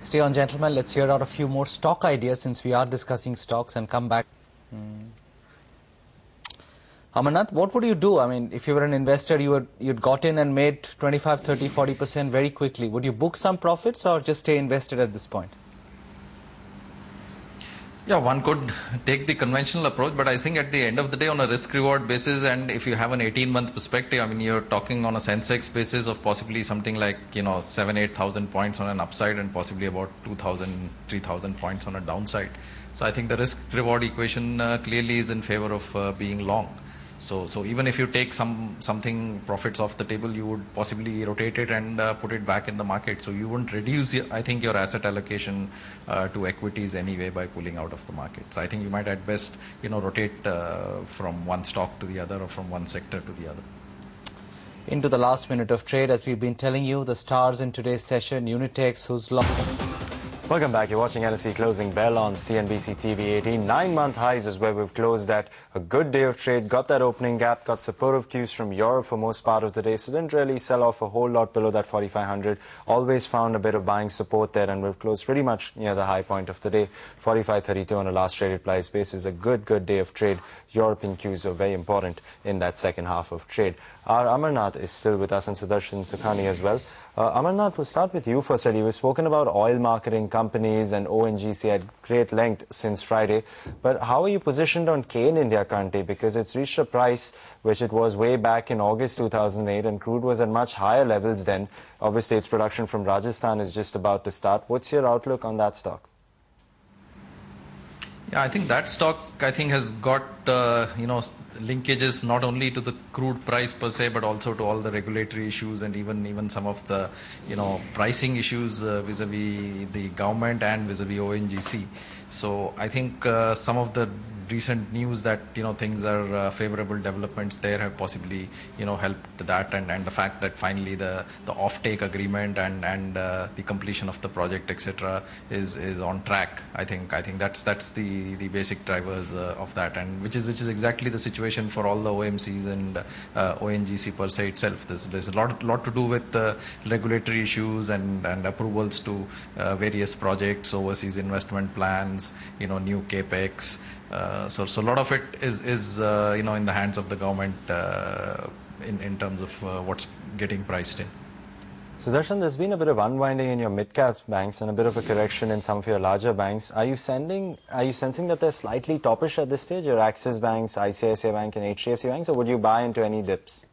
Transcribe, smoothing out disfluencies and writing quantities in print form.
Stay on, gentlemen. Let's hear out a few more stock ideas since we are discussing stocks and come back. Amarnath, what would you do? I mean, if you were an investor, you'd got in and made 25, 30, 40% very quickly. Would you book some profits or just stay invested at this point? Yeah, one could take the conventional approach, but I think at the end of the day, on a risk-reward basis, and if you have an 18-month perspective, I mean, you're talking on a Sensex basis of possibly something like, 7,000-8,000 points on an upside and possibly about 2,000, 3,000 points on a downside. So I think the risk-reward equation clearly is in favor of being long. So even if you take something profits off the table, you would possibly rotate it and put it back in the market. So you wouldn't reduce, I think, your asset allocation to equities anyway by pulling out of the market. So I think you might at best, rotate from one stock to the other or from one sector to the other. Into the last minute of trade, as we've been telling you, the stars in today's session, Unitex, who's long. Welcome back. You're watching NSE Closing Bell on CNBC TV18. 9-month highs is where we've closed at. A good day of trade. Got that opening gap. Got supportive cues from Europe for most part of the day. So didn't really sell off a whole lot below that 4,500. Always found a bit of buying support there, and we've closed pretty much near the high point of the day. 45.32 on a last traded price basis. A good day of trade. European cues are very important in that second half of trade. Our Amarnath is still with us, and Sudarshan Sukhani as well. Amarnath, we'll start with you first. We've spoken about oil marketing companies and ONGC at great length since Friday. But how are you positioned on Cain India currently? Because it's reached a price which it was way back in August 2008, and crude was at much higher levels then. Obviously, its production from Rajasthan is just about to start. What's your outlook on that stock? Yeah, I think that stock, has got, linkages not only to the crude price per se, but also to all the regulatory issues and even some of the, pricing issues vis-a-vis the government and vis-a-vis ONGC. So I think some of the recent news that things are favorable developments there have possibly helped that, and the fact that finally the offtake agreement and the completion of the project, etc., is on track. I think that's the basic drivers of that, and which is exactly the situation for all the OMCs and ONGC per se itself. There's a lot to do with regulatory issues and approvals to various projects, overseas investment plans, new capex. So a lot of it is in the hands of the government in terms of what's getting priced in. So Darshan, there's been a bit of unwinding in your mid-cap banks and a bit of a correction in some of your larger banks. Are you sensing that they're slightly toppish at this stage, your Axis banks, ICICI Bank and HDFC banks, or would you buy into any dips?